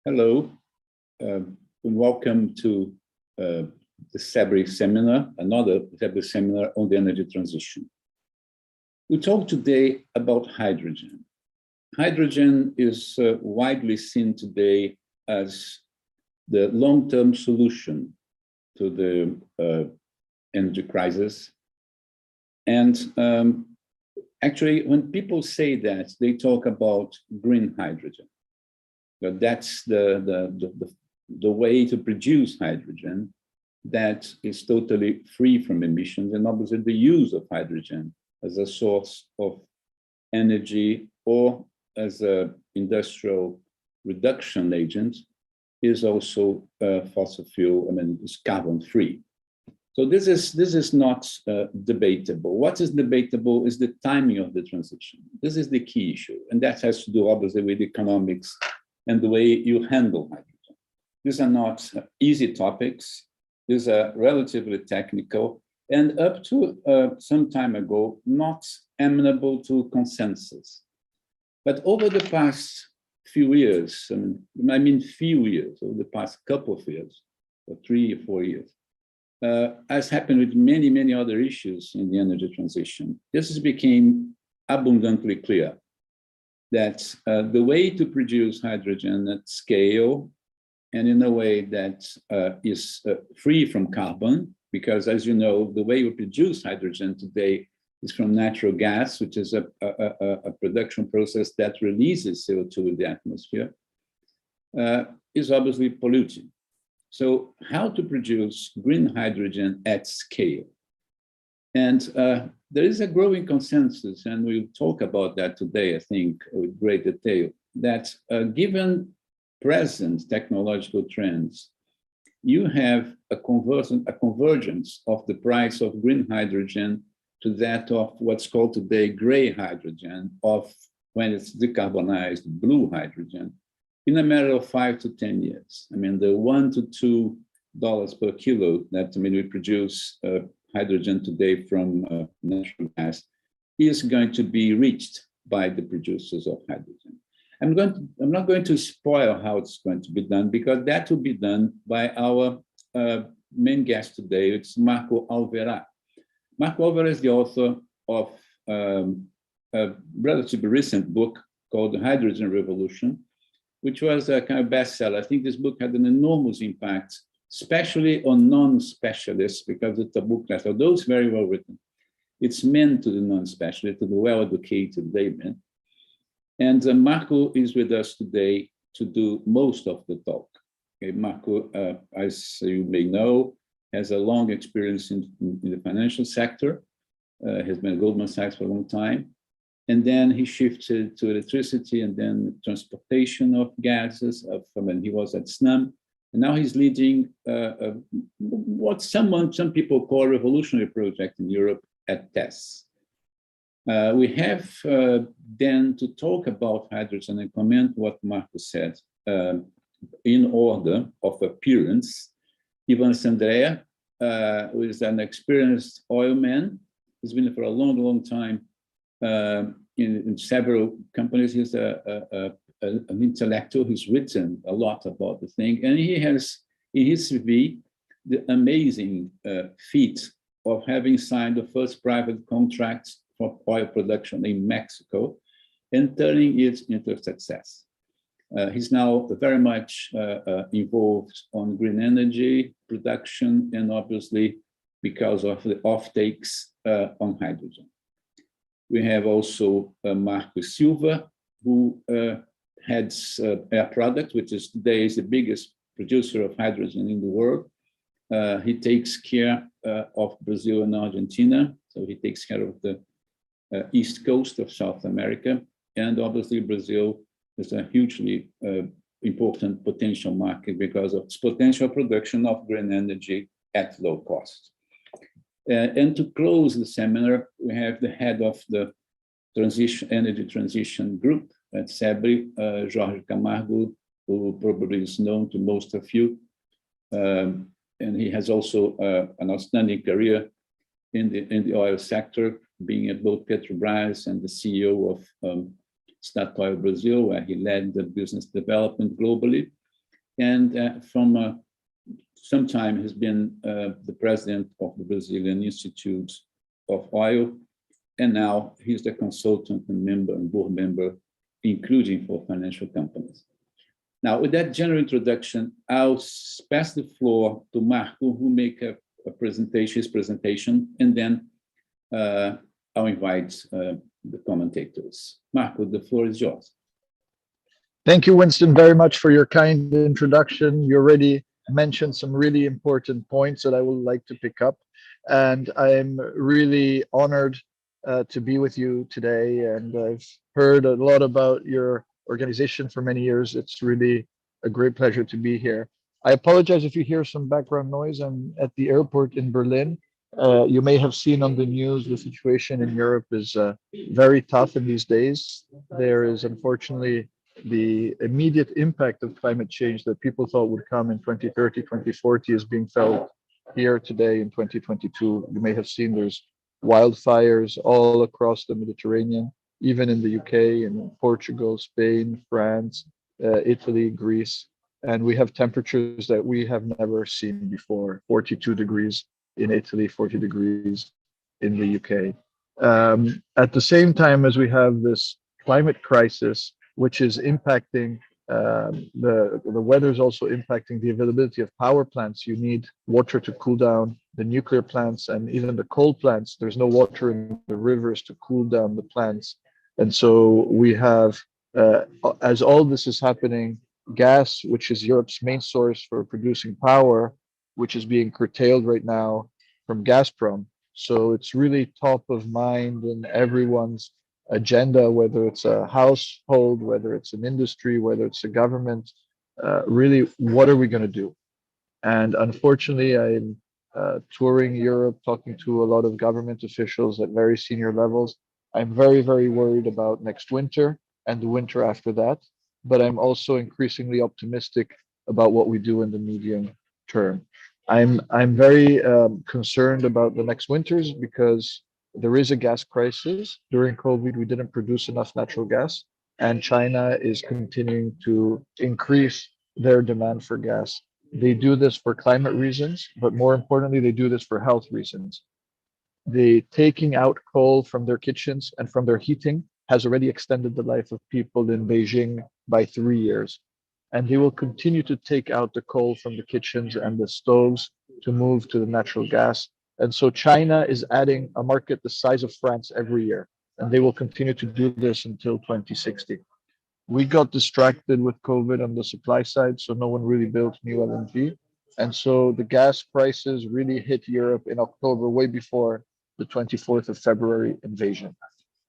Hello, and welcome to the CEBRI seminar, another CEBRI seminar on the energy transition. We talk today about hydrogen. Hydrogen is widely seen today as the long-term solution to the energy crisis. And actually, when people say that, they talk about green hydrogen. But that's the way to produce hydrogen that is totally free from emissions, and obviously the use of hydrogen as a source of energy or as an industrial reduction agent is also fossil fuel, it's carbon free. So this is not debatable. What is debatable is the timing of the transition. This is the key issue, and that has to do obviously with economics and the way you handle hydrogen. These are not easy topics. These are relatively technical, and up to some time ago, not amenable to consensus. But over the past few years, few years, over the past couple of years, or 3 or 4 years, as happened with many, many other issues in the energy transition, this became abundantly clear that the way to produce hydrogen at scale and in a way that is free from carbon, because as you know, the way we produce hydrogen today is from natural gas, which is a production process that releases CO2 in the atmosphere, is obviously polluting. So how to produce green hydrogen at scale? And there is a growing consensus, and we'll talk about that today, I think, with great detail, that given present technological trends, you have a convergence of the price of green hydrogen to that of what's called today gray hydrogen, of when it's decarbonized blue hydrogen, in a matter of 5 to 10 years. The $1 to $2 per kilo that we produce hydrogen today from natural gas is going to be reached by the producers of hydrogen. I'm not going to spoil how it's going to be done, because that will be done by our main guest today. It's Marco Alverà. Marco Alverà is the author of a relatively recent book called The Hydrogen Revolution, which was a kind of bestseller. I think this book had an enormous impact, especially on non-specialists, because it's a book that, although it's very well written, it's meant to the non-specialist, to the well-educated layman. And Marco is with us today to do most of the talk. Okay, Marco, as you may know, has a long experience in the financial sector, has been at Goldman Sachs for a long time. And then he shifted to electricity and then transportation of gases. He was at SNAM. And now he's leading what some people call a revolutionary project in Europe at TESS. We have then to talk about hydrogen and comment what Marco said in order of appearance. Ivan Sandrea, who is an experienced oil man, he's been for a long, long time in several companies. He's an intellectual who's written a lot about the thing, and he has in his CV the amazing feat of having signed the first private contract for oil production in Mexico and turning it into a success. He's now very much involved on green energy production, and obviously because of the offtakes on hydrogen. We have also Marco Silva, who heads Air Products, which is today is the biggest producer of hydrogen in the world. He takes care of Brazil and Argentina, so he takes care of the east coast of South America, and obviously Brazil is a hugely important potential market because of its potential production of green energy at low cost. And to close the seminar, we have the head of the energy transition group at CEBRI, Jorge Camargo, who probably is known to most of you. And he has also an outstanding career in the oil sector, being at both Petrobras and the CEO of Statoil Brazil, where he led the business development globally. and from some time has been the president of the Brazilian Institute of Oil, and now he's the consultant and member and board member, including for financial companies. Now, with that general introduction, I'll pass the floor to Marco, who make a presentation, his presentation, and then I'll invite the commentators. Marco, the floor is yours. Thank you, Winston, very much for your kind introduction. You already mentioned some really important points that I would like to pick up, and I'm really honored to be with you today. And I've heard a lot about your organization for many years. It's really a great pleasure to be here. I apologize if you hear some background noise. I'm at the airport in Berlin. You may have seen on the news the situation in Europe is very tough in these days. There is unfortunately the immediate impact of climate change that people thought would come in 2030, 2040 is being felt here today in 2022. You may have seen there's wildfires all across the Mediterranean, even in the UK and Portugal, Spain, France, Italy, Greece. And we have temperatures that we have never seen before, 42 degrees in Italy, 40 degrees in the UK. At the same time as we have this climate crisis, which is impacting the weather is also impacting the availability of power plants. You need water to cool down the nuclear plants and even the coal plants. There's no water in the rivers to cool down the plants. And so we have, as all this is happening, gas, which is Europe's main source for producing power, which is being curtailed right now from Gazprom. So it's really top of mind in everyone's agenda, whether it's a household, whether it's an industry, whether it's a government, really, what are we going to do? And unfortunately, I'm touring Europe, talking to a lot of government officials at very senior levels. I'm very, very worried about next winter and the winter after that, but I'm also increasingly optimistic about what we do in the medium term. I'm very concerned about the next winters because there is a gas crisis. During COVID, we didn't produce enough natural gas, and China is continuing to increase their demand for gas. They do this for climate reasons, but more importantly, they do this for health reasons. The taking out coal from their kitchens and from their heating has already extended the life of people in Beijing by 3 years. And they will continue to take out the coal from the kitchens and the stoves to move to the natural gas. And so China is adding a market the size of France every year, and they will continue to do this until 2060. We got distracted with COVID on the supply side, so no one really built new LNG. And so the gas prices really hit Europe in October, way before the 24th of February invasion.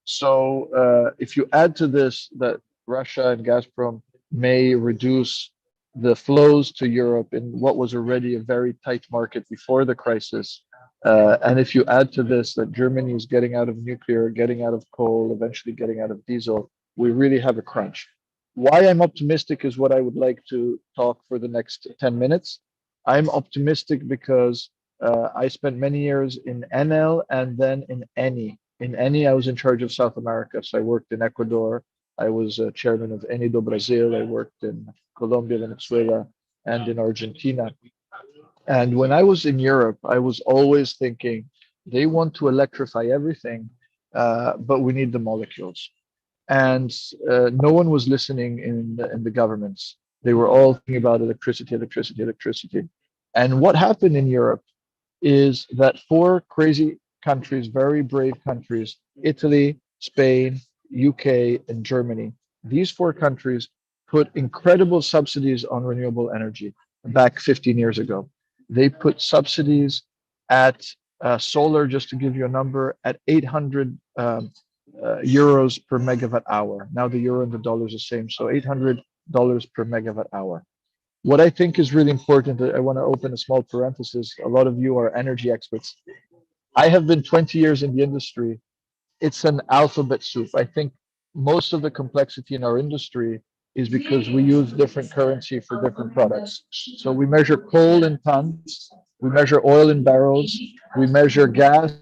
So if you add to this that Russia and Gazprom may reduce the flows to Europe in what was already a very tight market before the crisis, and if you add to this that Germany is getting out of nuclear, getting out of coal, eventually getting out of diesel, we really have a crunch. Why I'm optimistic is what I would like to talk for the next 10 minutes. I'm optimistic because I spent many years in NL and then in ENI. In ENI, I was in charge of South America. So I worked in Ecuador. I was chairman of ENI do Brasil. I worked in Colombia, Venezuela, and in Argentina. And when I was in Europe, I was always thinking, they want to electrify everything, but we need the molecules. And no one was listening in the governments. They were all thinking about electricity, electricity, electricity. And what happened in Europe is that 4 crazy countries, very brave countries, Italy, Spain, UK, and Germany, these 4 countries put incredible subsidies on renewable energy back 15 years ago. They put subsidies at solar, just to give you a number, at 800 euros per megawatt hour. Now the euro and the dollar is the same, so $800 per megawatt hour. What I think is really important, I want to open a small parenthesis. A lot of you are energy experts. I have been 20 years in the industry. It's an alphabet soup. I think most of the complexity in our industry is because we use different currency for different products. So we measure coal in tons, we measure oil in barrels, we measure gas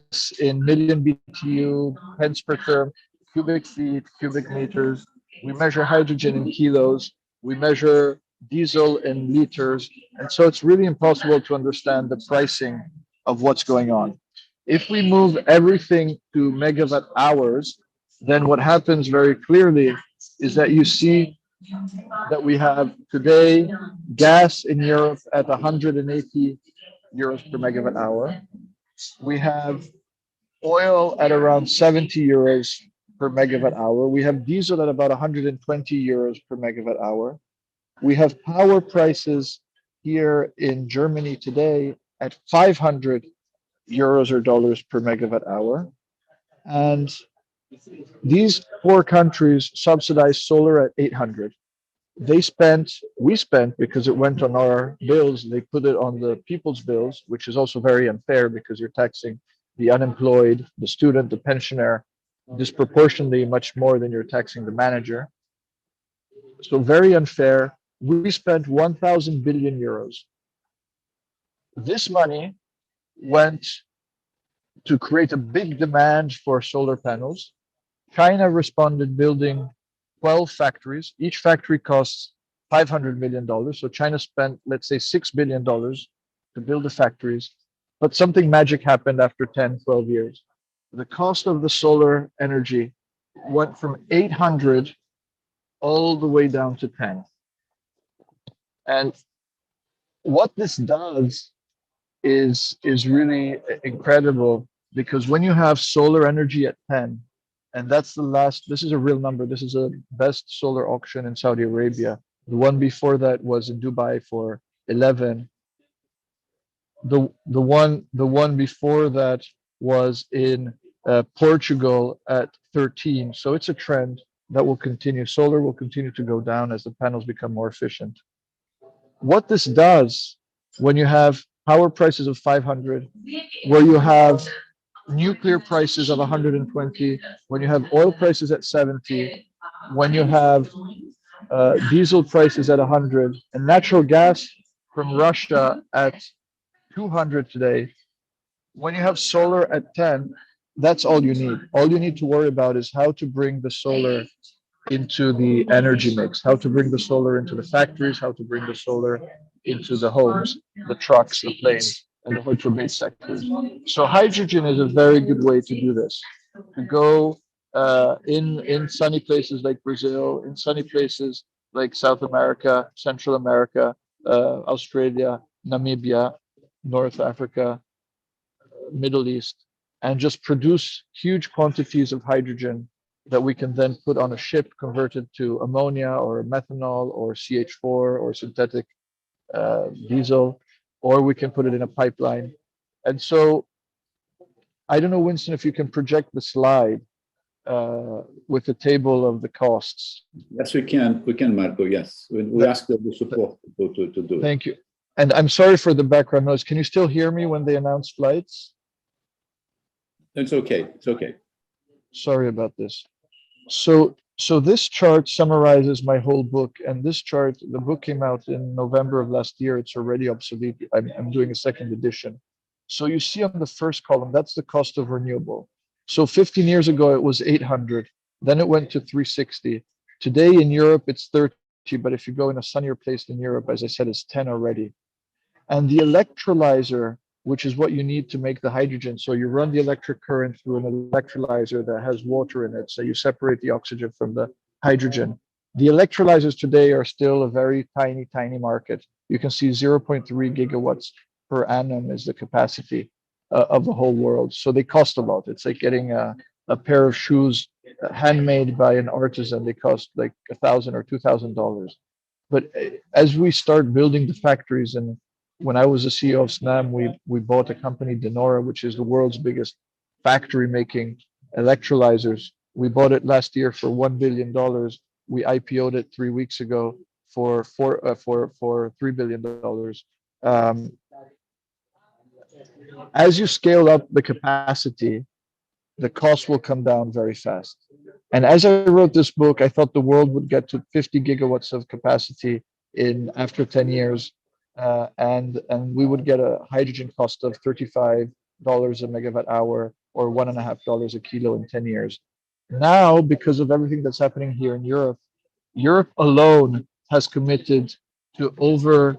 in million BTU, pence per term, cubic feet, cubic meters. We measure hydrogen in kilos. We measure diesel in liters. And so it's really impossible to understand the pricing of what's going on. If we move everything to megawatt hours, then what happens very clearly is that you see that we have today gas in Europe at 180 euros per megawatt hour. We have oil at around 70 euros per megawatt hour. We have diesel at about 120 euros per megawatt hour. We have power prices here in Germany today at 500 euros or dollars per megawatt hour. And these four countries subsidize solar at 800. We spent, because it went on our bills, they put it on the people's bills, which is also very unfair because you're taxing the unemployed, the student, the pensioner, disproportionately much more than you're taxing the manager. So very unfair. We spent 1,000 billion euros. This money went to create a big demand for solar panels. China responded building 12 factories. Each factory costs $500 million. So China spent, let's say, $6 billion to build the factories. But something magic happened after 10, 12 years. The cost of the solar energy went from 800 all the way down to 10. And what this does is really incredible, because when you have solar energy at 10, and that's the last, this is a real number, this is a best solar auction in Saudi Arabia. The one before that was in Dubai for 11. The one before that was in Portugal at 13. So it's a trend that will continue. Solar will continue to go down as the panels become more efficient. What this does, when you have power prices of 500, where you have nuclear prices of 120, when you have oil prices at 70, when you have diesel prices at 100, and natural gas from Russia at 200 today, when you have solar at 10, that's all you need. All you need to worry about is how to bring the solar into the energy mix, how to bring the solar into the factories, how to bring the solar into the homes, the trucks, the planes, and the hard-to-abate sectors. So hydrogen is a very good way to do this, to go in sunny places like Brazil, in sunny places like South America, Central America, Australia, Namibia, North Africa, Middle East, and just produce huge quantities of hydrogen that we can then put on a ship, converted to ammonia or methanol or CH4 or synthetic diesel, or we can put it in a pipeline. And so I don't know, Winston, if you can project the slide with the table of the costs. Yes, we can, Marco, yes. We ask the support to do it. Thank you. And I'm sorry for the background noise. Can you still hear me when they announce flights? It's okay, it's okay. Sorry about this. So this chart summarizes my whole book, and this chart, the book came out in November of last year. It's already obsolete. I'm doing a second edition. So you see on the first column, that's the cost of renewable. So 15 years ago, it was 800. Then it went to 360. Today in Europe, it's 30. But if you go in a sunnier place in Europe, as I said, it's 10 already. And the electrolyzer, which is what you need to make the hydrogen. So you run the electric current through an electrolyzer that has water in it. So you separate the oxygen from the hydrogen. The electrolyzers today are still a very tiny, tiny market. You can see 0.3 gigawatts per annum is the capacity of the whole world. So they cost a lot. It's like getting a pair of shoes handmade by an artisan. They cost like $1,000 or $2,000. But as we start building the factories, and when I was the CEO of SNAM, we bought a company, Denora, which is the world's biggest factory making electrolyzers. We bought it last year for $1 billion. We IPO'd it 3 weeks ago for $3 billion. As you scale up the capacity, the cost will come down very fast. And as I wrote this book, I thought the world would get to 50 gigawatts of capacity after 10 years. And we would get a hydrogen cost of $35 a megawatt hour or $1.50 a kilo in 10 years. Now, because of everything that's happening here in Europe, Europe alone has committed to over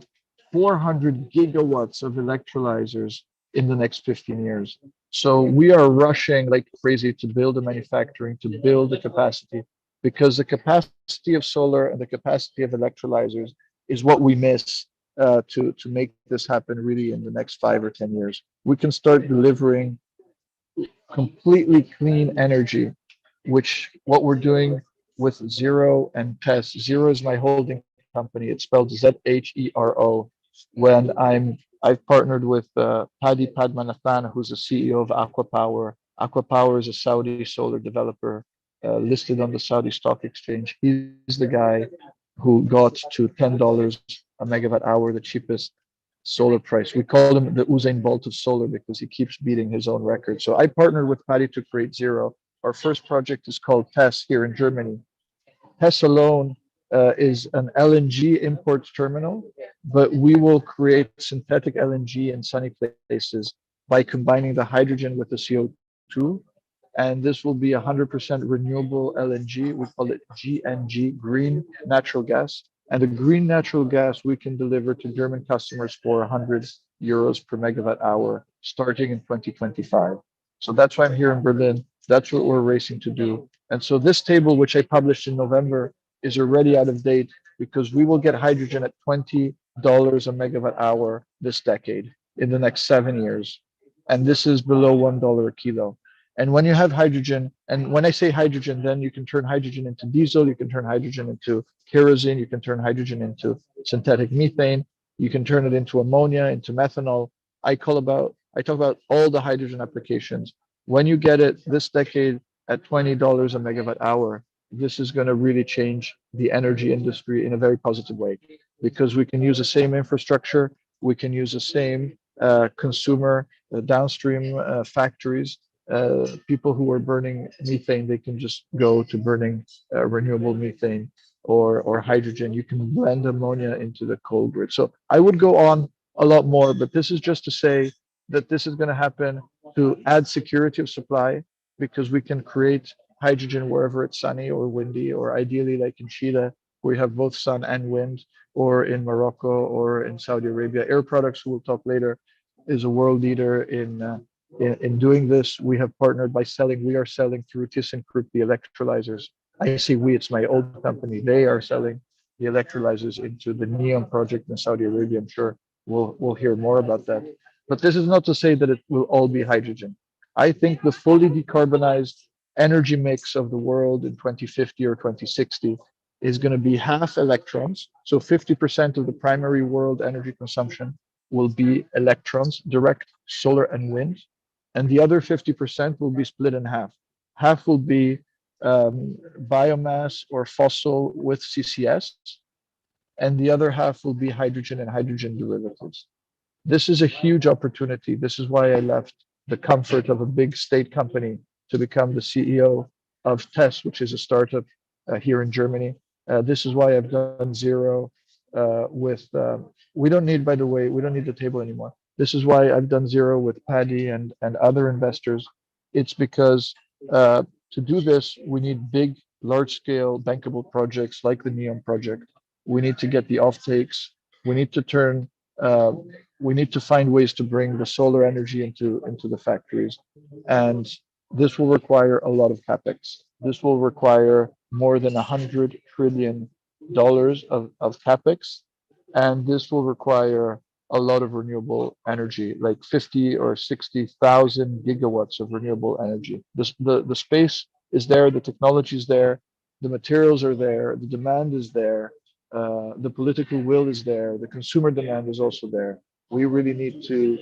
400 gigawatts of electrolyzers in the next 15 years. So we are rushing like crazy to build the manufacturing, to build the capacity, because the capacity of solar and the capacity of electrolyzers is what we miss to make this happen really in the next 5 or 10 years. We can start delivering completely clean energy, which what we're doing with Zero and TESS. Zero is my holding company. It's spelled ZHERO. I've partnered with Paddy Padmanathan, who's the CEO of Aqua Power. Aqua Power is a Saudi solar developer listed on the Saudi Stock Exchange. He's the guy who got to $10 a megawatt hour, the cheapest solar price. We call him the Usain Bolt of solar because he keeps beating his own record. So I partnered with Paddy to create Zero. Our first project is called TESS here in Germany. TESS alone is an LNG import terminal, but we will create synthetic LNG in sunny places by combining the hydrogen with the CO2. And this will be 100% renewable LNG. We call it GNG, green natural gas. And the green natural gas we can deliver to German customers for 100 euros per megawatt hour starting in 2025. So that's why I'm here in Berlin. That's what we're racing to do. And so this table, which I published in November, is already out of date because we will get hydrogen at $20 a megawatt hour this decade in the next 7 years. And this is below $1 a kilo. And when you have hydrogen, and when I say hydrogen, then you can turn hydrogen into diesel, you can turn hydrogen into kerosene, you can turn hydrogen into synthetic methane, you can turn it into ammonia, into methanol. I talk about all the hydrogen applications. When you get it this decade at $20 a megawatt hour, this is going to really change the energy industry in a very positive way, because we can use the same infrastructure, we can use the same consumer downstream factories. People who are burning methane, they can just go to burning renewable methane or hydrogen. You can blend ammonia into the coal grid. So I would go on a lot more, but this is just to say that this is going to happen to add security of supply, because we can create hydrogen wherever it's sunny or windy, or ideally like in Chile, where you have both sun and wind, or in Morocco or in Saudi Arabia. Air Products, who we'll talk later, is a world leader in doing this. We have partnered by selling. We are selling through ThyssenKrupp the electrolyzers. I say we, it's my old company. They are selling the electrolyzers into the NEOM project in Saudi Arabia. I'm sure we'll hear more about that. But this is not to say that it will all be hydrogen. I think the fully decarbonized energy mix of the world in 2050 or 2060 is going to be half electrons. So 50% of the primary world energy consumption will be electrons, direct solar and wind. And the other 50% will be split in half. Half will be biomass or fossil with CCS, and the other half will be hydrogen and hydrogen derivatives. This is a huge opportunity. This is why I left the comfort of a big state company to become the CEO of TESS, which is a startup here in Germany. This is why I've done Zero we don't need, by the way, we don't need the table anymore. This is why I've done Zero with Paddy and other investors. It's because to do this, we need big, large-scale bankable projects like the NEOM project. We need to get the offtakes. We need to find ways to bring the solar energy into the factories. And this will require a lot of capex. This will require more than $100 trillion of capex. And this will require a lot of renewable energy, like 50 or 60,000 gigawatts of renewable energy. The space is there, the technology is there, the materials are there, the demand is there, the political will is there, the consumer demand is also there. We really need to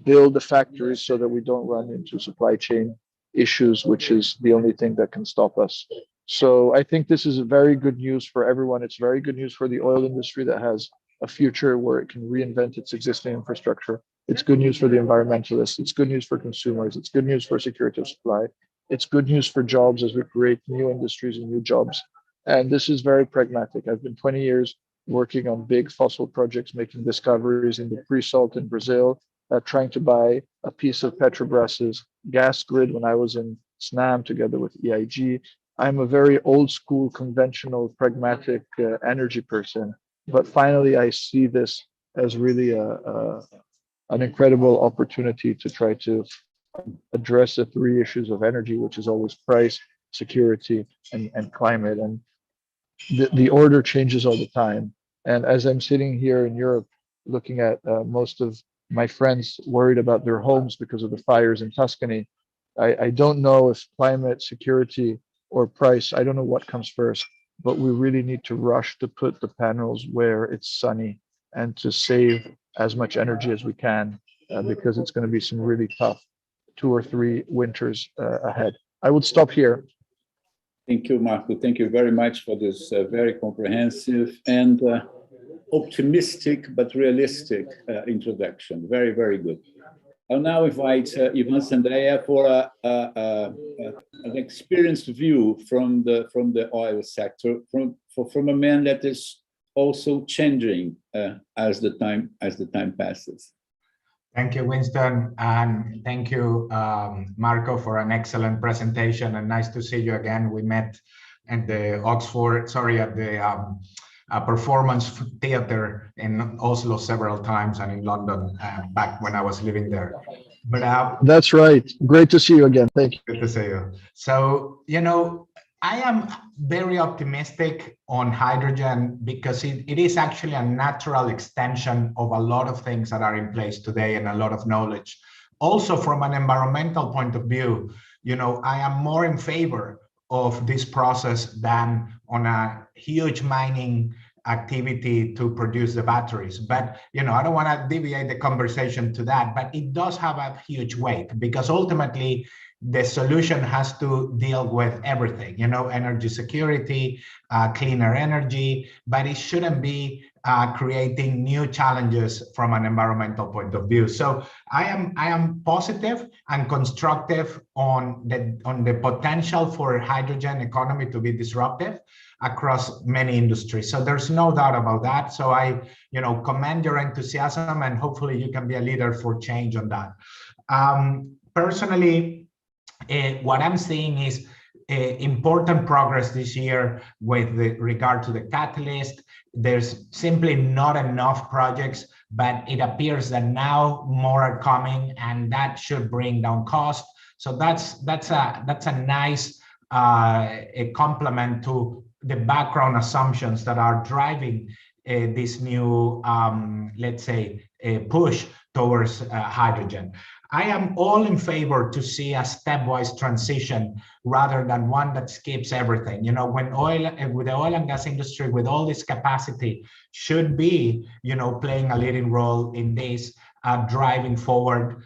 build the factories so that we don't run into supply chain issues, which is the only thing that can stop us. So I think this is very good news for everyone. It's very good news for the oil industry that has a future where it can reinvent its existing infrastructure. It's good news for the environmentalists. It's good news for consumers. It's good news for security of supply. It's good news for jobs as we create new industries and new jobs. And this is very pragmatic. I've been 20 years working on big fossil projects, making discoveries in the pre-salt in Brazil, trying to buy a piece of Petrobras's gas grid when I was in SNAM together with EIG. I'm a very old school, conventional, pragmatic energy person. But finally, I see this as really an incredible opportunity to try to address the three issues of energy, which is always price, security, and climate. And the order changes all the time. And as I'm sitting here in Europe, looking at most of my friends worried about their homes because of the fires in Tuscany, I don't know if climate, security, or price, I don't know what comes first, but we really need to rush to put the panels where it's sunny and to save as much energy as we can, because it's going to be some really tough 2 or 3 winters ahead. I would stop here. Thank you, Marco. Thank you very much for this very comprehensive and optimistic but realistic introduction. Very, very good. I'll now invite Ivan Sandrea for an experienced view from the oil sector, from a man that is also changing as the time passes. Thank you, Winston, and thank you, Marco, for an excellent presentation, and nice to see you again. We met at the performance theater in Oslo several times, and in London back when I was living there. But that's right. Great to see you again. Thank you. Good to see you. So, you know, I am very optimistic on hydrogen because it is actually a natural extension of a lot of things that are in place today and a lot of knowledge. Also, from an environmental point of view, you know, I am more in favor of this process than on a huge mining activity to produce the batteries. But, you know, I don't want to deviate the conversation to that, but it does have a huge weight because ultimately the solution has to deal with everything, you know, energy security, cleaner energy, but it shouldn't be creating new challenges from an environmental point of view. So I am positive and constructive on the potential for hydrogen economy to be disruptive across many industries. So there's no doubt about that. So I, you know, commend your enthusiasm, and hopefully you can be a leader for change on that. Personally, what I'm seeing is important progress this year with regard to the catalyst. There's simply not enough projects, but it appears that now more are coming, and that should bring down cost. So that's a nice a complement to the background assumptions that are driving this new, let's say, push towards hydrogen. I am all in favor to see a stepwise transition rather than one that skips everything. You know, when with the oil and gas industry, with all this capacity, should be, you know, playing a leading role in this, driving forward,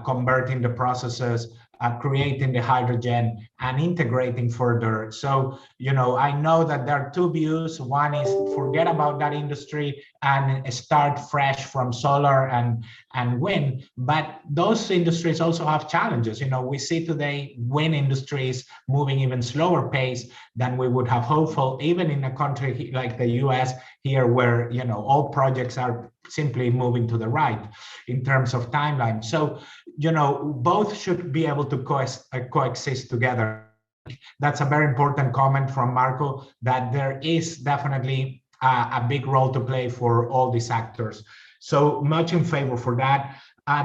converting the processes, creating the hydrogen and integrating further. So, you know, I know that there are two views. One is forget about that industry and start fresh from solar and wind. But those industries also have challenges. You know, we see today wind industries moving even slower pace than we would have hoped for, even in a country like the US here, where, you know, all projects are simply moving to the right in terms of timeline. So, you know, both should be able to coexist together. That's a very important comment from Marco, that there is definitely a big role to play for all these actors. So much in favor for that.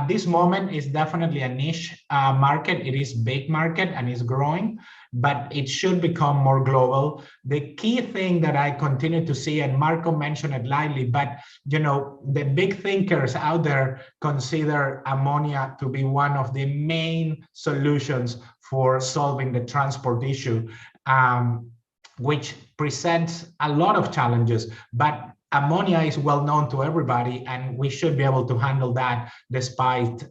This moment is definitely a niche market. It is big market and is growing, but it should become more global. The key thing that I continue to see, and Marco mentioned it lightly, but you know, the big thinkers out there consider ammonia to be one of the main solutions for solving the transport issue, which presents a lot of challenges, but ammonia is well known to everybody, and we should be able to handle that despite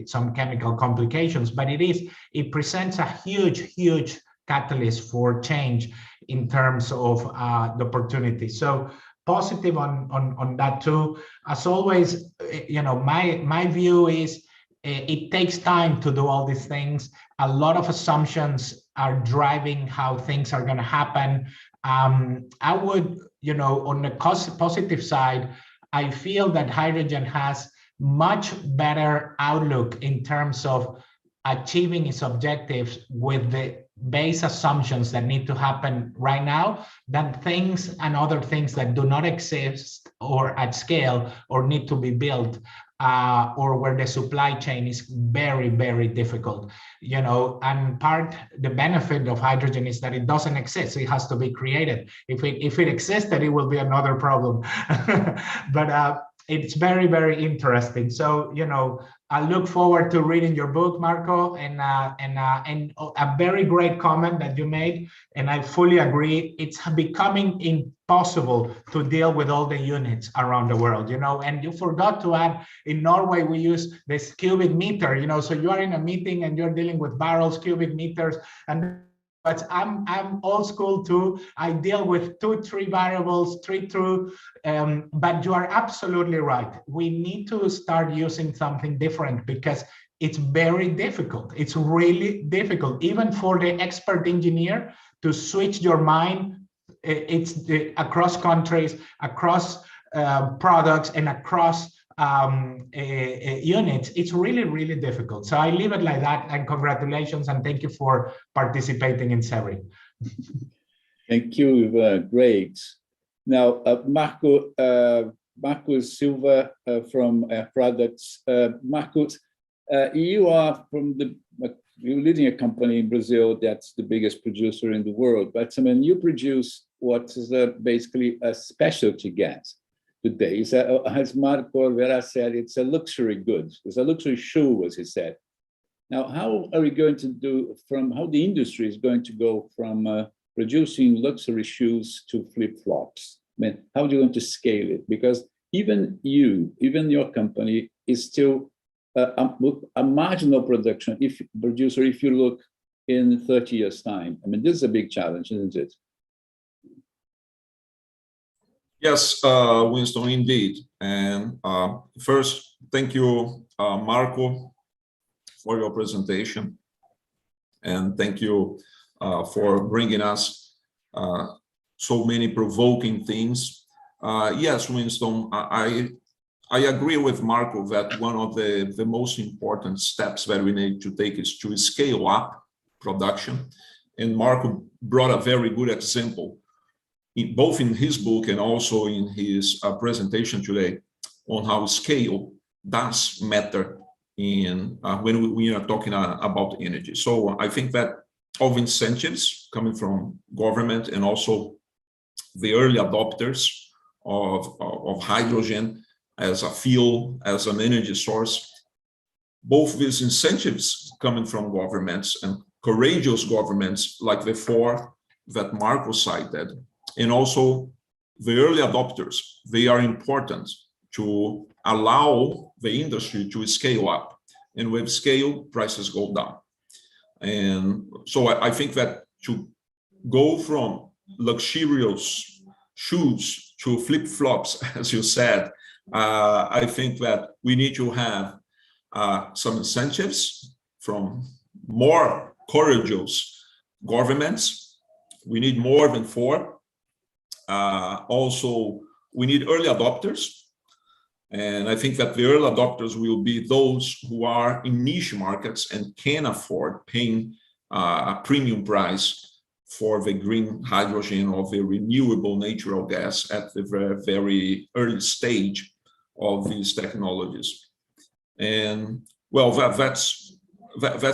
some chemical complications. But it presents a huge catalyst for change in terms of the opportunity. So positive on that too. As always, you know, my view is it takes time to do all these things. A lot of assumptions are driving how things are going to happen. I would, you know, on the positive side, I feel that hydrogen has much better outlook in terms of achieving its objectives with the base assumptions that need to happen right now than things and other things that do not exist or at scale or need to be built, or where the supply chain is very, very difficult, you know. And the benefit of hydrogen is that it doesn't exist. It has to be created. If it existed, it will be another problem. But it's very, very interesting. So, you know, I look forward to reading your book, Marco, and a very great comment that you made, and I fully agree. It's becoming impossible to deal with all the units around the world, you know. And you forgot to add, in Norway, we use this cubic meter, you know. So you are in a meeting and you're dealing with barrels, cubic meters, and but I'm old school too. I deal with 2, 3 variables, 3 true. But you are absolutely right. We need to start using something different because it's very difficult. It's really difficult, even for the expert engineer to switch your mind. It's across countries, across products, and across units. It's really, really difficult. So I leave it like that, and congratulations, and thank you for participating in CEBRI. Thank you, great. Now, Marco Silva from Products. Marco, you are you're leading a company in Brazil that's the biggest producer in the world, but I mean, you produce what is basically a specialty gas. Today, as Marco Alverà said, it's a luxury good. It's a luxury shoe, as he said. Now, how are we going to do how the industry is going to go from producing luxury shoes to flip-flops? I mean, how are you going to scale it? Because even your company is still a marginal producer if you look in 30 years' time. I mean, this is a big challenge, isn't it? Yes, Winston, indeed. And first, thank you, Marco, for your presentation. And thank you for bringing us so many provoking things. Yes, Winston, I agree with Marco that one of the most important steps that we need to take is to scale up production. And Marco brought a very good example, both in his book and also in his presentation today, on how scale does matter when we are talking about energy. So I think that all the incentives coming from government and also the early adopters of hydrogen as a fuel, as an energy source, both these incentives coming from governments and courageous governments like the 4 that Marco cited, and also the early adopters, they are important to allow the industry to scale up. And with scale, prices go down. And so I think that to go from luxurious shoes to flip-flops, as you said, I think that we need to have some incentives from more courageous governments. We need more than 4. Also, we need early adopters. And I think that the early adopters will be those who are in niche markets and can afford paying a premium price for the green hydrogen or the renewable natural gas at the very, very early stage of these technologies. And well, that's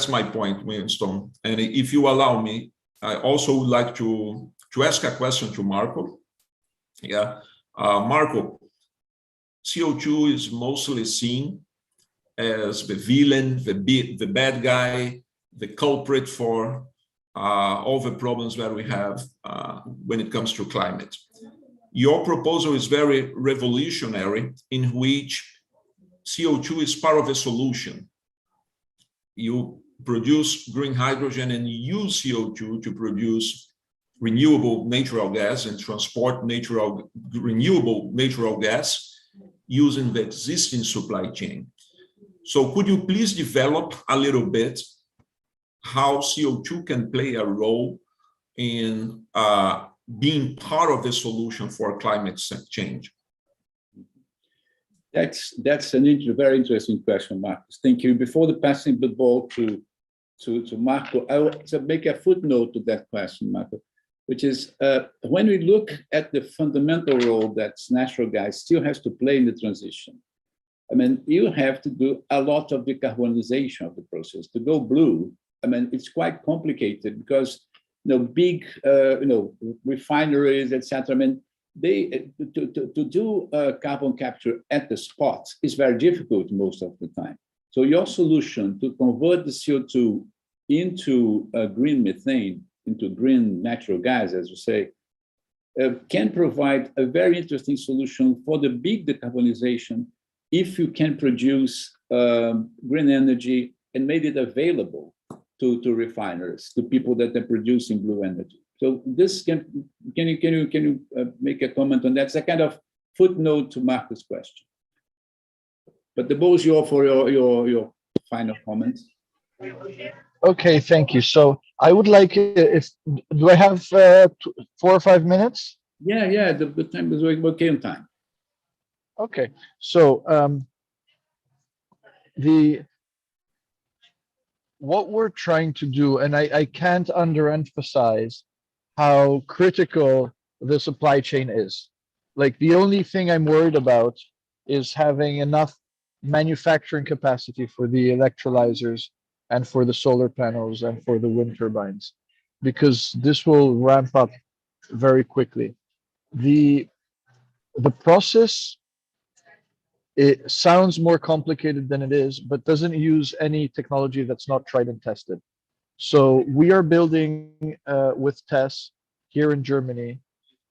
my point, Winston. And if you allow me, I also would like to ask a question to Marco. Yeah, Marco, CO2 is mostly seen as the villain, the bad guy, the culprit for all the problems that we have when it comes to climate. Your proposal is very revolutionary, in which CO2 is part of a solution. You produce green hydrogen and use CO2 to produce renewable natural gas and transport renewable natural gas using the existing supply chain. So could you please develop a little bit how CO2 can play a role in being part of the solution for climate change? That's a very interesting question, Marcus. Thank you. Before passing the ball to to Marco. I will make a footnote to that question, Marco, which is when we look at the fundamental role that natural gas still has to play in the transition. I mean, you have to do a lot of decarbonization of the process. To go blue, I mean, it's quite complicated because big refineries, etc. I mean, they to do carbon capture at the spot is very difficult most of the time. So your solution to convert the CO2 into green methane, into green natural gas, as you say, can provide a very interesting solution for the big decarbonization if you can produce green energy and made it available to refiners, to people that are producing blue energy. So this can you make a comment on that? It's a kind of footnote to Marco's question. But the ball is yours for your final comments. Okay, thank you. So I would like, do I have 4 or 5 minutes? Yeah, the time is okay on time. Okay, so what we're trying to do, and I can't underemphasize how critical the supply chain is. Like, the only thing I'm worried about is having enough manufacturing capacity for the electrolyzers and for the solar panels and for the wind turbines, because this will ramp up very quickly. The process, it sounds more complicated than it is, but doesn't use any technology that's not tried and tested. So we are building with TESS here in Germany,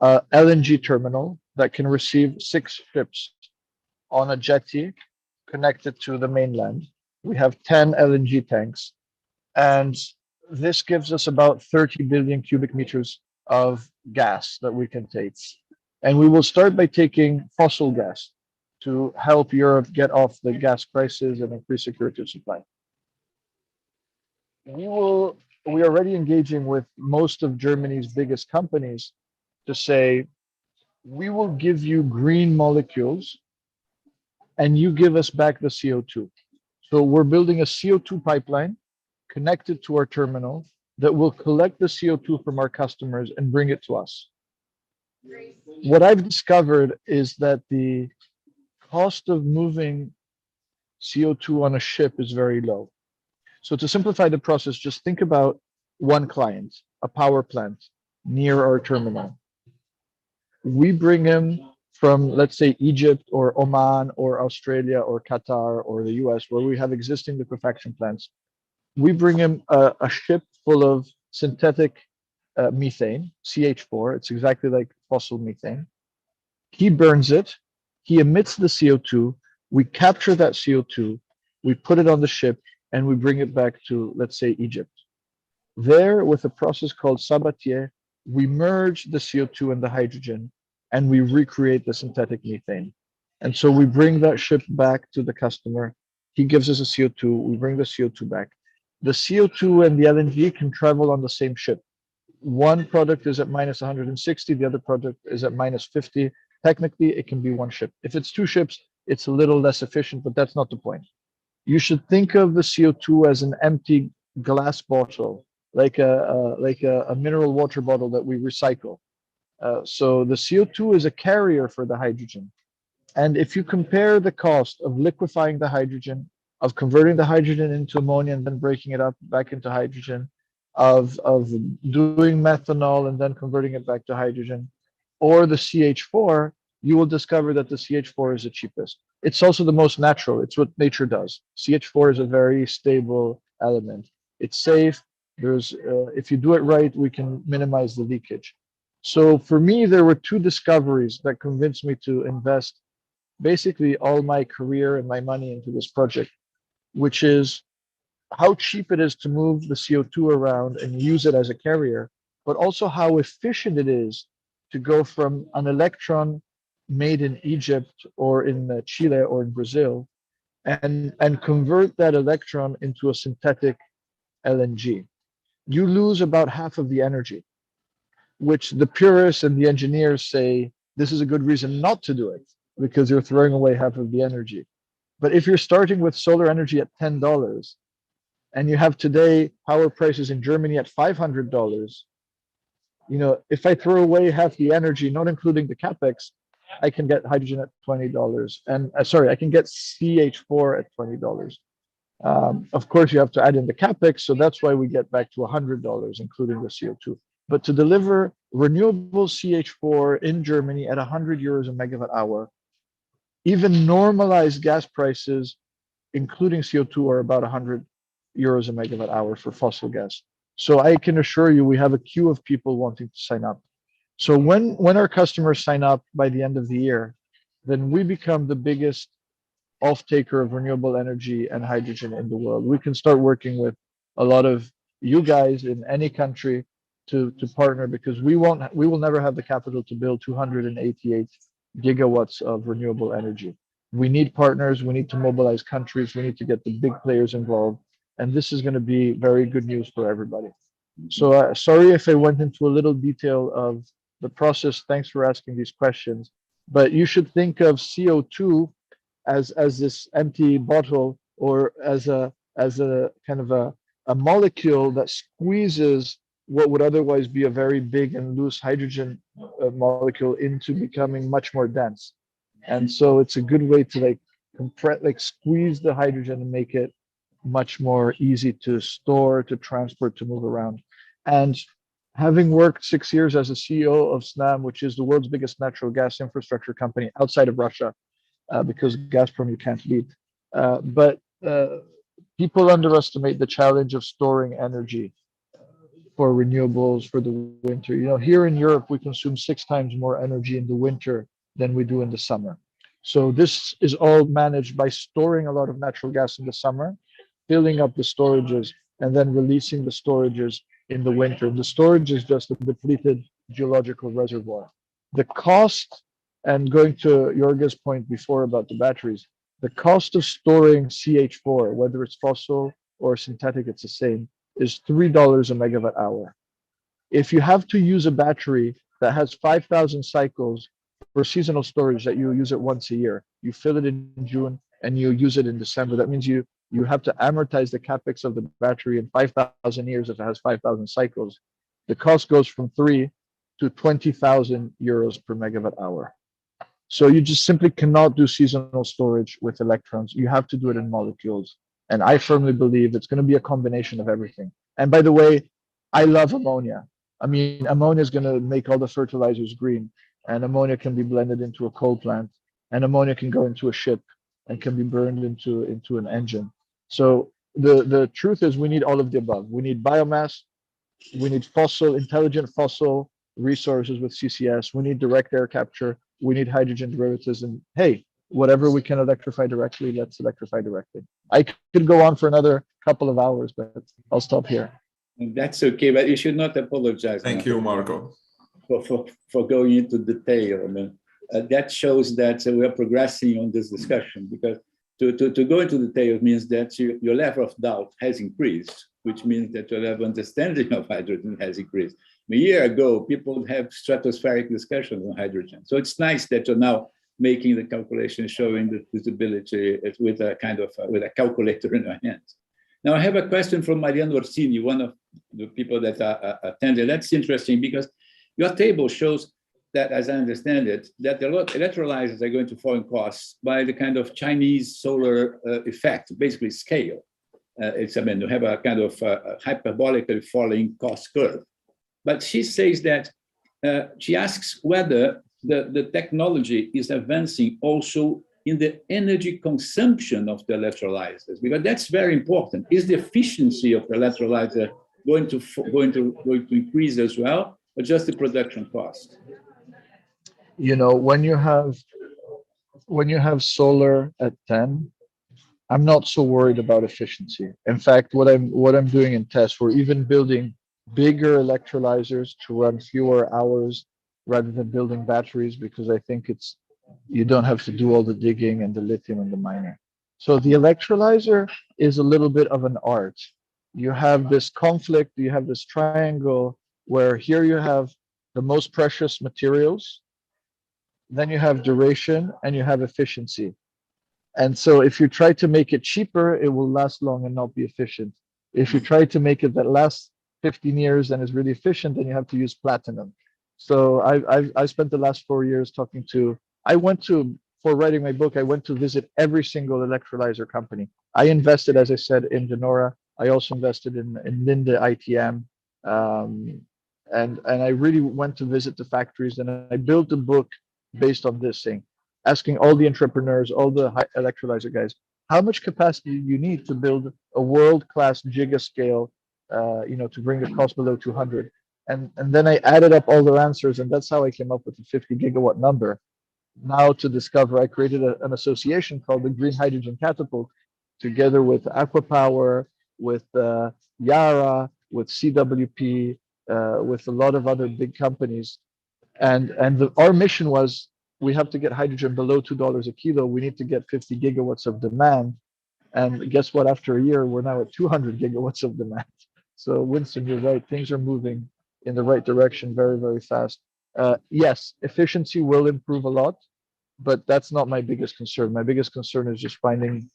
LNG terminal that can receive 6 ships on a jetty connected to the mainland. We have 10 LNG tanks, and this gives us about 30 billion cubic meters of gas that we can take. And we will start by taking fossil gas to help Europe get off the gas prices and increase security of supply. We are already engaging with most of Germany's biggest companies to say, we will give you green molecules and you give us back the CO2. So we're building a CO2 pipeline connected to our terminal that will collect the CO2 from our customers and bring it to us. What I've discovered is that the cost of moving CO2 on a ship is very low. So to simplify the process, just think about one client, a power plant near our terminal. We bring him from, let's say, Egypt or Oman or Australia or Qatar or the US, where we have existing liquefaction plants. We bring him a ship full of synthetic methane, CH4. It's exactly like fossil methane. He burns it. He emits the CO2. We capture that CO2. We put it on the ship and we bring it back to, let's say, Egypt. There, with a process called Sabatier, we merge the CO2 and the hydrogen and we recreate the synthetic methane. And so we bring that ship back to the customer. He gives us a CO2, we bring the CO2 back. The CO2 and the LNG can travel on the same ship. One product is at minus 160, the other product is at minus 50. Technically, it can be one ship. If it's 2 ships, it's a little less efficient, but that's not the point. You should think of the CO2 as an empty glass bottle, like a mineral water bottle that we recycle. So the CO2 is a carrier for the hydrogen. And if you compare the cost of liquefying the hydrogen, of converting the hydrogen into ammonia and then breaking it up back into hydrogen, of doing methanol and then converting it back to hydrogen, or the CH4, you will discover that the CH4 is the cheapest. It's also the most natural. It's what nature does. CH4 is a very stable element. It's safe. If you do it right, we can minimize the leakage. So for me, there were 2 discoveries that convinced me to invest basically all my career and my money into this project, which is how cheap it is to move the CO2 around and use it as a carrier, but also how efficient it is to go from an electron made in Egypt or in Chile or in Brazil and convert that electron into a synthetic LNG. You lose about half of the energy, which the purists and the engineers say this is a good reason not to do it because you're throwing away half of the energy. But if you're starting with solar energy at $10, and you have today power prices in Germany at $500, you know, if I throw away half the energy, not including the capex, I can get hydrogen at $20, and sorry, I can get CH4 at $20. Of course, you have to add in the capex, so that's why we get back to $100, including the CO2. But to deliver renewable CH4 in Germany at 100 euros a megawatt hour, even normalized gas prices, including CO2, are about 100 euros a megawatt hour for fossil gas. So I can assure you, we have a queue of people wanting to sign up. So when our customers sign up by the end of the year, then we become the biggest off-taker of renewable energy and hydrogen in the world. We can start working with a lot of you guys in any country to partner, because we will never have the capital to build 288 gigawatts of renewable energy. We need partners, we need to mobilize countries, we need to get the big players involved, and this is going to be very good news for everybody. So sorry if I went into a little detail of the process. Thanks for asking these questions, but you should think of CO2 as this empty bottle, or as a kind of a molecule that squeezes what would otherwise be a very big and loose hydrogen molecule into becoming much more dense. And so it's a good way to like compress, like squeeze the hydrogen and make it much more easy to store, to transport, to move around. And having worked 6 years as a CEO of Snam, which is the world's biggest natural gas infrastructure company outside of Russia, because Gazprom you can't beat, but people underestimate the challenge of storing energy for renewables for the winter. You know, here in Europe, we consume 6 times more energy in the winter than we do in the summer. So this is all managed by storing a lot of natural gas in the summer, filling up the storages, and then releasing the storages in the winter. The storage is just a depleted geological reservoir. The cost, and going to Jorge's point before about the batteries, the cost of storing CH4, whether it's fossil or synthetic, it's the same, is $3 a megawatt hour. If you have to use a battery that has 5,000 cycles for seasonal storage, that you use it once a year, you fill it in June and you use it in December, that means you have to amortize the capex of the battery in 5,000 years if it has 5,000 cycles. The cost goes from 3 to 20,000 euros per megawatt hour. So you just simply cannot do seasonal storage with electrons. You have to do it in molecules. And I firmly believe it's going to be a combination of everything. And by the way, I love ammonia. I mean, ammonia is going to make all the fertilizers green, and ammonia can be blended into a coal plant, and ammonia can go into a ship and can be burned into an engine. So the truth is, we need all of the above. We need biomass, we need intelligent fossil resources with CCS, we need direct air capture, we need hydrogen derivatives, and hey, whatever we can electrify directly, let's electrify directly. I could go on for another couple of hours, but I'll stop here. That's okay, but you should not apologize. Thank you, Marco. For going into detail. I mean, that shows that we are progressing on this discussion, because to go into detail means that your level of doubt has increased, which means that your level of understanding of hydrogen has increased. A year ago, people have stratospheric discussions on hydrogen. So it's nice that you're now making the calculation, showing the feasibility with a kind of with a calculator in your hands. Now, I have a question from Mariano Orsini, one of the people that attended. That's interesting, because your table shows that, as I understand it, that the electrolyzers are going to fall in costs by the kind of Chinese solar effect, basically scale. You have a kind of hyperbolically falling cost curve. But she says that, she asks whether the technology is advancing also in the energy consumption of the electrolyzers, because that's very important. Is the efficiency of the electrolyzer going to increase as well, or just the production cost? You know, when you have solar at 10, I'm not so worried about efficiency. In fact, what I'm doing in tests, we're even building bigger electrolyzers to run fewer hours rather than building batteries, because I think you don't have to do all the digging and the lithium and the mining. So the electrolyzer is a little bit of an art. You have this conflict, you have this triangle where here you have the most precious materials, then you have duration, and you have efficiency. And so if you try to make it cheaper, it will last long and not be efficient. If you try to make it that lasts 15 years and is really efficient, then you have to use platinum. So I spent the last 4 years talking to, for writing my book, I went to visit every single electrolyzer company. I invested, as I said, in Denora. I also invested in Linde ITM. And I really went to visit the factories, and I built a book based on this thing, asking all the entrepreneurs, all the electrolyzer guys, how much capacity do you need to build a world-class gigascale, to bring the cost below 200? And then I added up all their answers, and that's how I came up with the 50 gigawatt number. Now to discover, I created an association called the Green Hydrogen Catapult, together with Aquapower, with Yara, with CWP, with a lot of other big companies. And our mission was, we have to get hydrogen below $2 a kilo. We need to get 50 gigawatts of demand. And guess what? After a year, we're now at 200 gigawatts of demand. So Winston, you're right. Things are moving in the right direction very, very fast. Yes, efficiency will improve a lot, but that's not my biggest concern. My biggest concern is just finding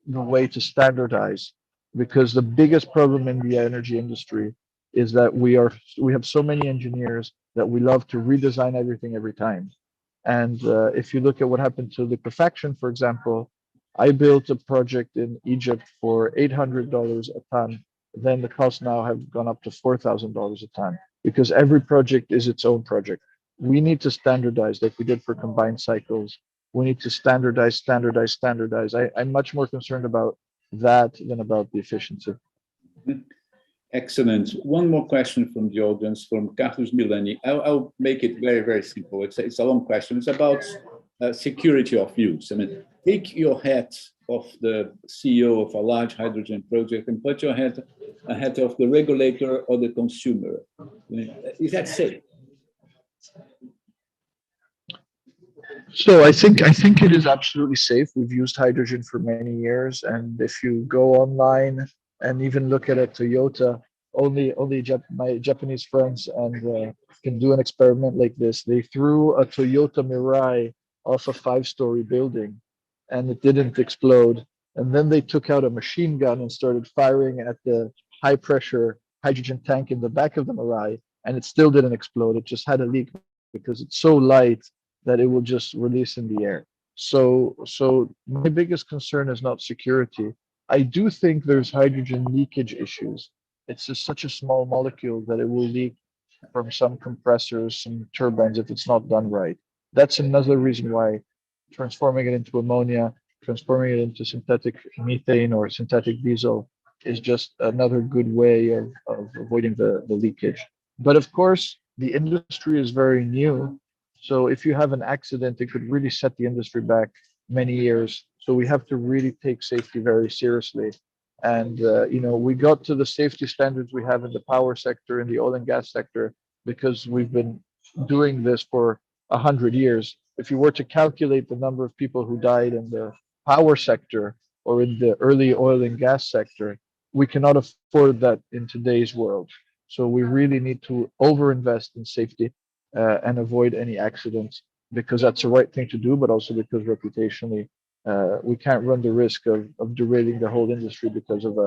the way to standardize, because the biggest problem in the energy industry is that we have so many engineers that we love to redesign everything every time. And if you look at what happened to liquefaction, for example, I built a project in Egypt for $800 a ton. Then the costs now have gone up to $4,000 a ton, because every project is its own project. We need to standardize like we did for combined cycles. We need to standardize. I'm much more concerned about that than about the efficiency. Excellent. One more question from the audience, from Carlos Milani. I'll make it very, very simple. It's a long question. It's about security of use. I mean, take your hat of the CEO of a large hydrogen project and put your hat of the regulator or the consumer. I mean, is that safe? So I think it is absolutely safe. We've used hydrogen for many years, and if you go online and even look at a Toyota, only my Japanese friends and can do an experiment like this. They threw a Toyota Mirai off a 5-story building, and it didn't explode. And then they took out a machine gun and started firing at the high pressure hydrogen tank in the back of the Mirai, and it still didn't explode. It just had a leak because it's so light that it will just release in the air. So my biggest concern is not security. I do think there's hydrogen leakage issues. It's just such a small molecule that it will leak from some compressors, some turbines, if it's not done right. That's another reason why transforming it into ammonia, transforming it into synthetic methane or synthetic diesel is just another good way of avoiding the leakage. But of course, the industry is very new. So if you have an accident, it could really set the industry back many years. So we have to really take safety very seriously. And, we got to the safety standards we have in the power sector, in the oil and gas sector, because we've been doing this for 100 years. If you were to calculate the number of people who died in the power sector or in the early oil and gas sector, we cannot afford that in today's world. So we really need to overinvest in safety and avoid any accidents, because that's the right thing to do, but also because reputationally, we can't run the risk of derailing the whole industry because of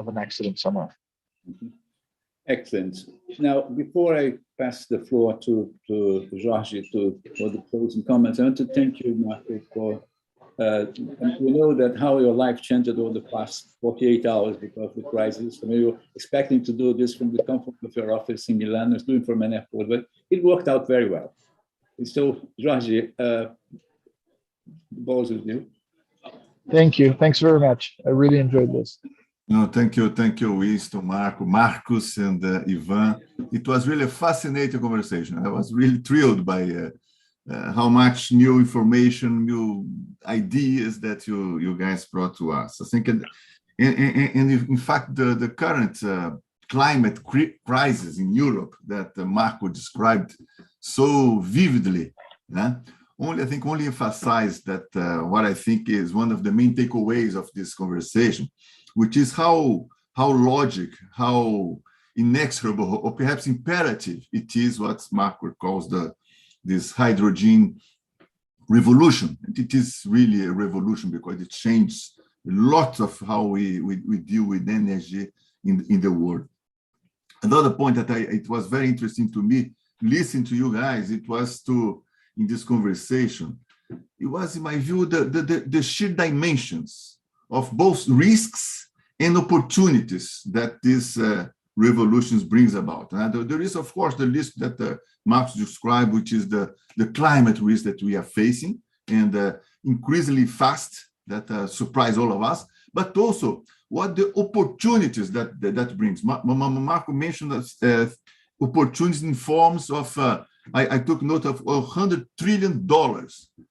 an accident somewhere. Excellent. Now, before I pass the floor to Jorge for the closing comments, I want to thank you, Marco, for we know that how your life changed over the past 48 hours because of the crisis. I mean, you were expecting to do this from the comfort of your office in Milan, was doing from an airport, but it worked out very well. And so, Jorge, the ball's with you. Thank you. Thanks very much. I really enjoyed this. No, thank you, Winston, Marco, Marcus, and Ivan. It was really a fascinating conversation. I was really thrilled by how much new information, new ideas that you guys brought to us. I think, and in fact, the current climate crisis in Europe that Marco described so vividly, only emphasize that what I think is one of the main takeaways of this conversation, which is how logic, how inexorable, or perhaps imperative it is what Marco calls this hydrogen revolution. And it is really a revolution because it changes lots of how we deal with energy in the world. Another point that it was very interesting to me, listening to you guys, it was in this conversation, it was, in my view, the sheer dimensions of both risks and opportunities that this revolutions brings about. There is, of course, the risk that Marx described, which is the climate risk that we are facing, and increasingly fast, that surprise all of us, but also what the opportunities that brings. Marco mentioned opportunities in forms of, I took note of $100 trillion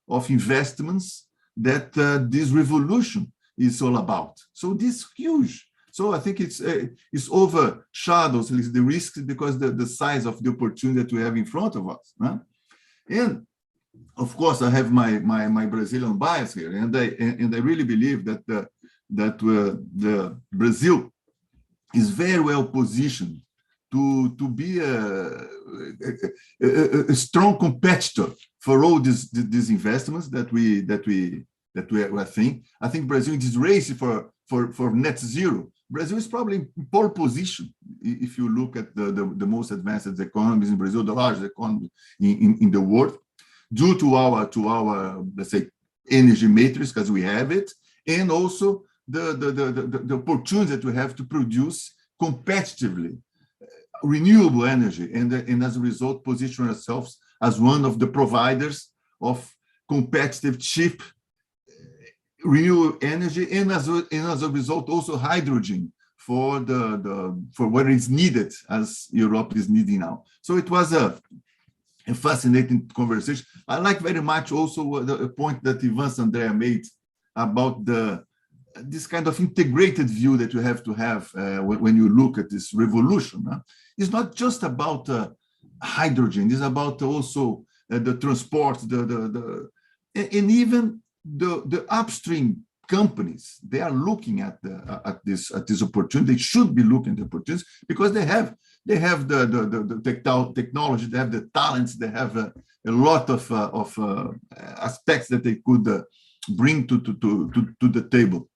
of investments that this revolution is all about. So this is huge. So I think it's overshadows the risks because the size of the opportunity that we have in front of us. Huh? And of course, I have my Brazilian bias here, and I really believe that the Brazil is very well positioned to be a strong competitor for all these investments that we are seeing. I think Brazil in this race for net zero, Brazil is probably in pole position if you look at the most advanced economies in Brazil, the largest economy in the world, due to our let's say energy matrix, because we have it, and also the opportunity that we have to produce competitively renewable energy, and as a result position ourselves as one of the providers of competitive, cheap renewable energy, and as a result also hydrogen for what is needed, as Europe is needing now. So it was a fascinating conversation. I like very much also the point that Ivan Andrea made about this kind of integrated view that you have to have when you look at this revolution. Huh? It's not just about hydrogen. It's about also the transport, and even the upstream companies. They are looking at this opportunity. They should be looking at the opportunities because they have the technology, they have the talents, they have a lot of aspects that they could bring to the table.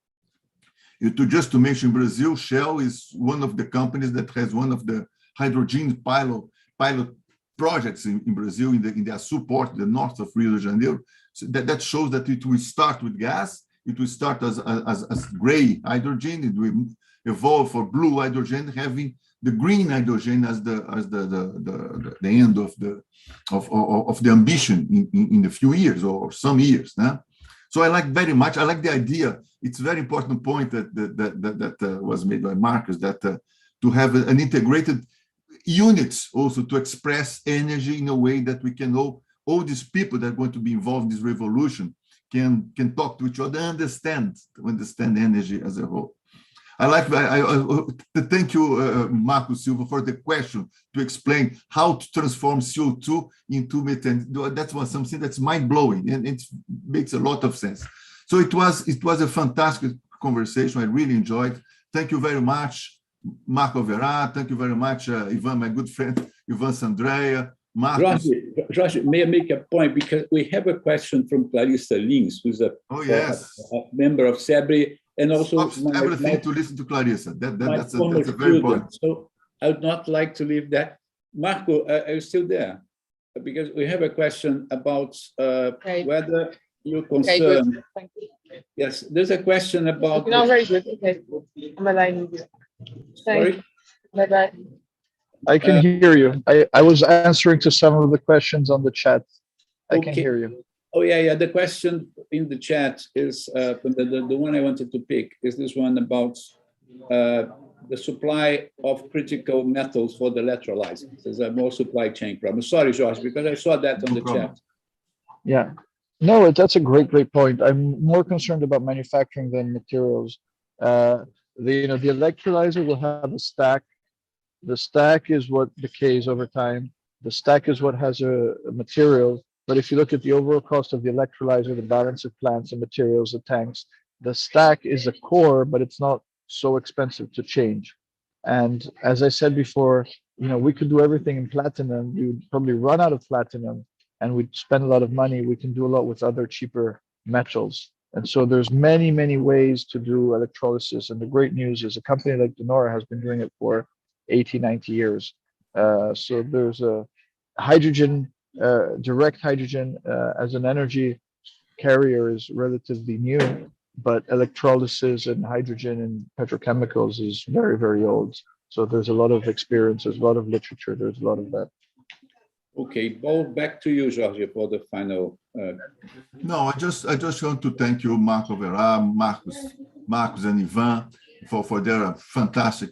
Just to mention Brazil, Shell is one of the companies that has one of the hydrogen pilot projects in Brazil, in their support, the north of Rio de Janeiro. So that shows that it will start with gas, it will start as gray hydrogen, it will evolve for blue hydrogen, having the green hydrogen as the end of the ambition in a few years or some years. Nah? So I like very much. I like the idea. It's a very important point that was made by Marcus, that to have an integrated unit also to express energy in a way that we can all these people that are going to be involved in this revolution can talk to each other, understand energy as a whole. I like. Thank you, Marco Silva, for the question to explain how to transform CO2 into methane. That's something that's mind blowing, and it makes a lot of sense. So it was a fantastic conversation. I really enjoyed. Thank you very much, Marco Alverà. Thank you very much, Ivan, my good friend, Ivan Andrea. Jorge, may I make a point? Because we have a question from Clarissa Lins, who's a member of CEBRI, and also everything to listen to Clarissa. That's a very important. So I would not like to leave that. Marco, are you still there? Because we have a question about whether you're concerned. Okay, thank you. Yes, there's a question about. No, very good. Okay. Sorry? Bye-bye. I can hear you. I was answering to some of the questions on the chat. I can hear you. Oh, yeah. The question in the chat is, the one I wanted to pick is this one about the supply of critical metals for the electrolyzers. There's a more supply chain problem. Sorry, Jorge, because I saw that on the chat. Yeah. No, that's a great point. I'm more concerned about manufacturing than materials. The electrolyzer will have a stack. The stack is what decays over time. The stack is what has a material. But if you look at the overall cost of the electrolyzer, the balance of plants and materials, the tanks, the stack is a core, but it's not so expensive to change. And as I said before, we could do everything in platinum. We would probably run out of platinum and we'd spend a lot of money. We can do a lot with other cheaper metals. And so there's many, many ways to do electrolysis. And the great news is a company like Denora has been doing it for 80, 90 years. So there's a hydrogen, direct hydrogen as an energy carrier is relatively new, but electrolysis and hydrogen and petrochemicals is very, very old. So there's a lot of experience, there's a lot of literature, there's a lot of that. Okay, ball back to you, Jorge, for the final. No, I just want to thank you, Marco Alverà, Marcos and Ivan, for their fantastic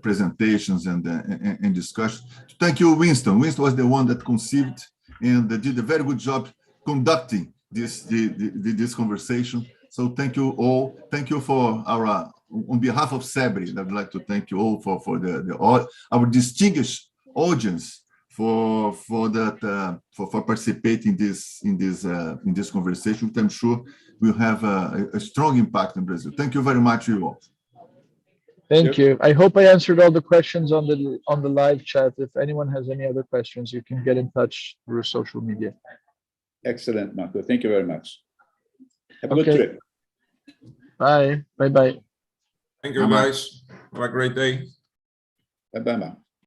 presentations and discussions. Thank you, Winston. Winston was the one that conceived and did a very good job conducting this conversation. So thank you all. Thank you for our, on behalf of CEBRI, I'd like to thank you all for our distinguished audience for participating in this conversation, which I'm sure will have a strong impact in Brazil. Thank you very much, you all. Thank you. I hope I answered all the questions on the live chat. If anyone has any other questions, you can get in touch through social media. Excellent, Marco. Thank you very much. Have a good trip. Bye. Bye-bye. Thank you, guys. Have a great day. Bye-bye, Marco.